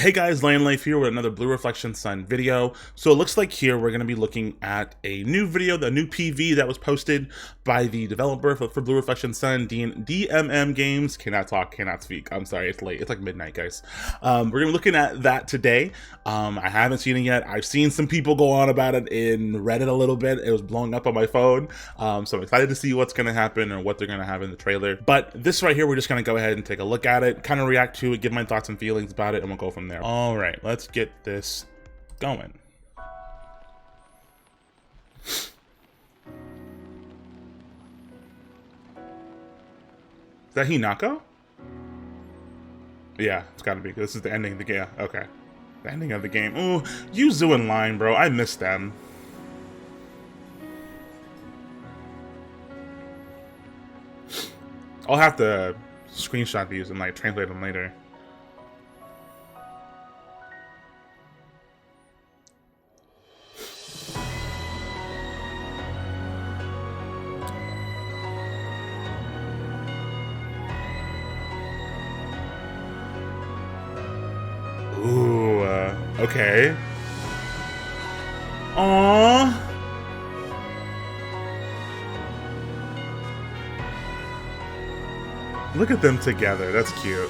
Hey guys, LyonLife here with another Blue Reflection Sun video. So it looks like here we're going to be looking at a new video, the new PV that was posted by the developer for Blue Reflection Sun, DMM Games. Cannot talk, cannot speak. I'm sorry, it's late. It's like midnight, guys. We're going to be looking at that today. I haven't seen it yet. I've seen some people go on about it in Reddit a little bit. It was blowing up on my phone. So I'm excited to see what's going to happen or what they're going to have in the trailer. But this right here, we're just going to go ahead and take a look at it, kind of react to it, give my thoughts and feelings about it, and we'll go from there. All right, let's get this going. Is that Hinako? Yeah, it's gotta be. This is the ending of the game. Okay. The ending of the game. Ooh, Yuzu and Line, bro. I miss them. I'll have to screenshot these and like translate them later. Ooh, okay. Aww. Look at them together. That's cute.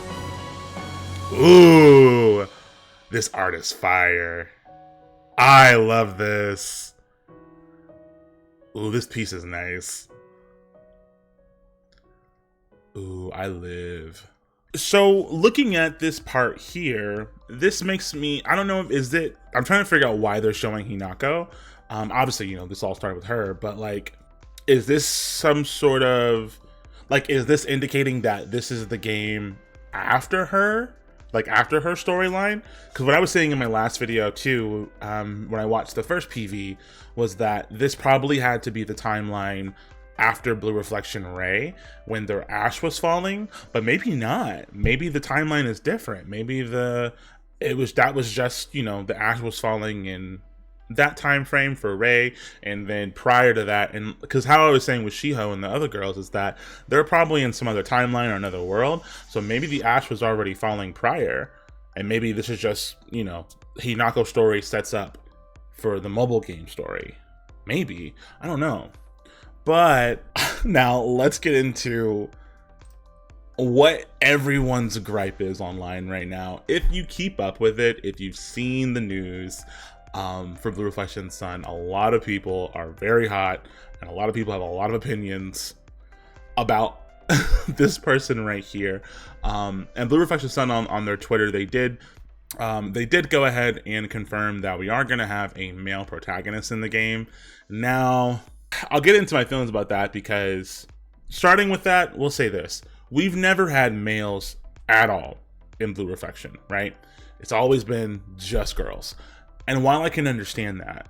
Ooh, this art is fire. I love this. Ooh, this piece is nice. Ooh, I live. So looking at this part here, this makes me, I don't know, I'm trying to figure out why they're showing Hinako. Obviously, you know, this all started with her, but like, is this some sort of, like, is this indicating that this is the game after her? Like after her storyline? Because what I was saying in my last video too, when I watched the first PV, was that this probably had to be the timeline after Blue Reflection Ray, when their ash was falling, but maybe not. Maybe the timeline is different. Maybe that was just, you know, the ash was falling in that time frame for Ray, and then prior to that, and because how I was saying with Shiho and the other girls is that they're probably in some other timeline or another world, so maybe the ash was already falling prior, and maybe this is just, you know, Hinako's story sets up for the mobile game story. Maybe, I don't know. But now let's get into what everyone's gripe is online right now. If you keep up with it, if you've seen the news for Blue Reflection Sun, a lot of people are very hot and a lot of people have a lot of opinions about this person right here. And Blue Reflection Sun on their Twitter, they did go ahead and confirm that we are going to have a male protagonist in the game. Now, I'll get into my feelings about that, because starting with that, we'll say this. We've never had males at all in Blue Reflection, right? It's always been just girls. And while I can understand that,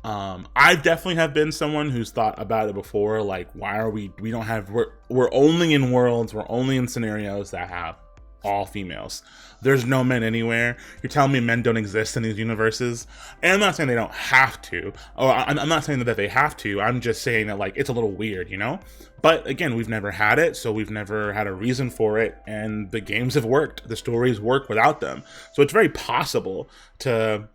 I definitely have been someone who's thought about it before, like, why are we're only in worlds, we're only in scenarios that have all females. There's no men anywhere. You're telling me men don't exist in these universes? And I'm not saying they don't have to, or I'm not saying that they have to. I'm just saying that, like, it's a little weird, you know? But again, we've never had it, so we've never had a reason for it, and the games have worked. The stories work without them. So it's very possible to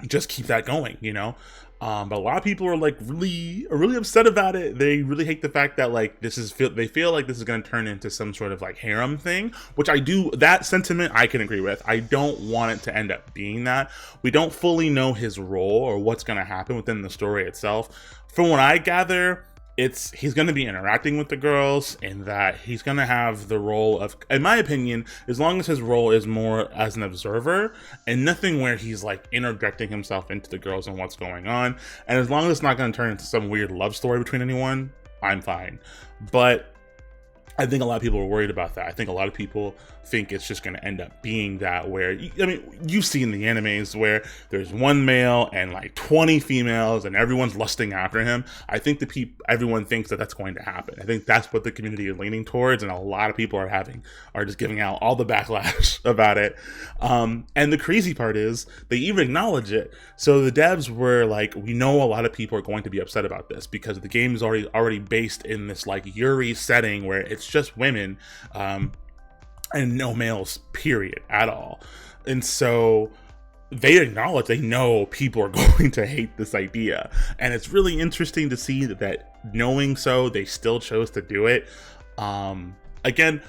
just keep that going, you know? But a lot of people are like really upset about it. They really hate the fact that, like, they feel like this is going to turn into some sort of like harem thing, which that sentiment I can agree with. I don't want it to end up being that. We don't fully know his role or what's going to happen within the story itself. From what I gather, he's going to be interacting with the girls, and that he's going to have the role of, in my opinion, as long as his role is more as an observer and nothing where he's like interjecting himself into the girls and what's going on, and as long as it's not going to turn into some weird love story between anyone, I'm fine. But I think a lot of people are worried about that. I think a lot of people think it's just going to end up being that, where, I mean, you've seen the animes where there's one male and like 20 females and everyone's lusting after him. I think everyone thinks that that's going to happen. I think that's what the community is leaning towards, and a lot of people are just giving out all the backlash about it. And the crazy part is they even acknowledge it. So the devs were like, we know a lot of people are going to be upset about this because the game is already based in this like Yuri setting where it's just women and no males, period, at all. And so they acknowledge, they know people are going to hate this idea. And it's really interesting to see that knowing so, they still chose to do it. Again,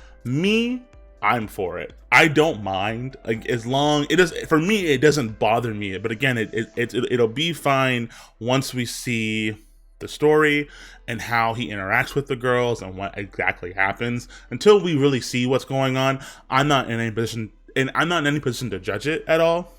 I'm for it. I don't mind, like, as long it is, for me, it doesn't bother me. But again, it'll be fine once we see the story and how he interacts with the girls and what exactly happens. Until we really see what's going on, I'm not in any position to judge it at all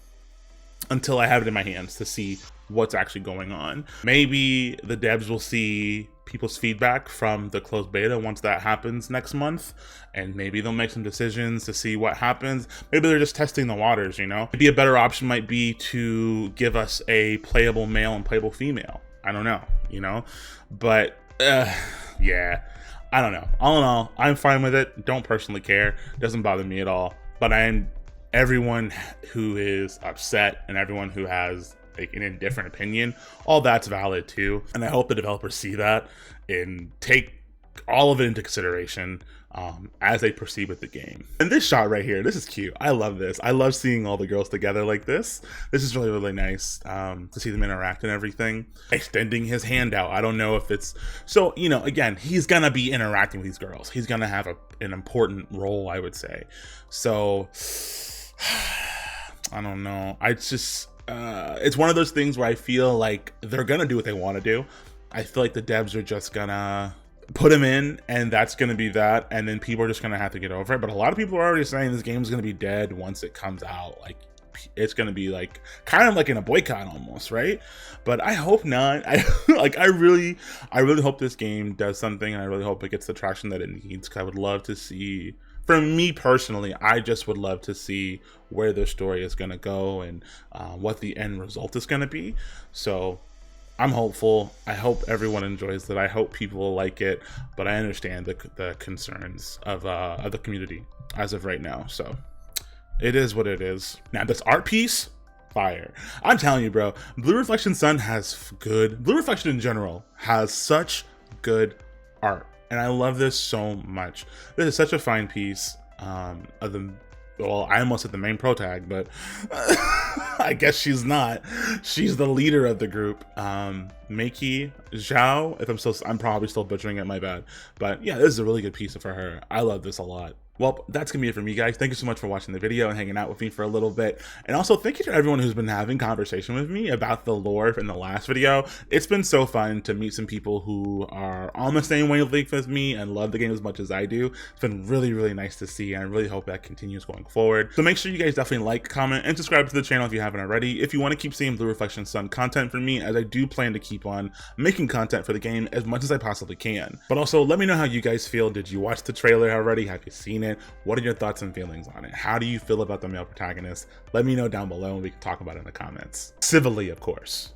until I have it in my hands to see what's actually going on. Maybe the devs will see people's feedback from the closed beta once that happens next month, and maybe they'll make some decisions to see what happens. Maybe they're just testing the waters, you know? Maybe a better option might be to give us a playable male and playable female. I don't know, you know? But yeah, I don't know. All in all, I'm fine with it. Don't personally care. Doesn't bother me at all. But everyone who is upset and everyone who has like an indifferent opinion, all that's valid too. And I hope the developers see that and take all of it into consideration as they proceed with the game. And this shot right here, this is cute. I love this. I love seeing all the girls together like this. This is really, really nice to see them interact and everything. Extending his hand out. I don't know if it's, so, you know, again, he's gonna be interacting with these girls. He's gonna have an important role, I would say. So, I don't know. It's one of those things where I feel like they're gonna do what they want to do. I feel like the devs are just gonna put him in, and that's gonna be that, and then people are just gonna have to get over it. But a lot of people are already saying this game's gonna be dead once it comes out. Like, it's gonna be like kind of like in a boycott almost, right? But I hope not. I really hope this game does something, and I really hope it gets the traction that it needs. 'Cause I would love to see. For me personally, I just would love to see where the story is going to go and what the end result is going to be. So I'm hopeful. I hope everyone enjoys it. I hope people will like it. But I understand the concerns of the community as of right now. So it is what it is. Now, this art piece, fire. I'm telling you, bro. Blue Reflection Sun has good. Blue Reflection in general has such good art. And I love this so much. This is such a fine piece of the, well, I almost said the main protag, but I guess she's not. She's the leader of the group. Meiki Zhao, if I'm probably still butchering it, my bad. But yeah, this is a really good piece for her. I love this a lot. Well, that's gonna be it for me, guys. Thank you so much for watching the video and hanging out with me for a little bit. And also thank you to everyone who's been having conversation with me about the lore in the last video. It's been so fun to meet some people who are on the same wavelength as me and love the game as much as I do. It's been really, really nice to see, and I really hope that continues going forward. So make sure you guys definitely like, comment, and subscribe to the channel if you haven't already. If you want to keep seeing Blue Reflection Sun content from me, as I do plan to keep on making content for the game as much as I possibly can. But also let me know how you guys feel. Did you watch the trailer already? Have you seen it? What are your thoughts and feelings on it? How do you feel about the male protagonist? Let me know down below and we can talk about it in the comments. Civilly, of course.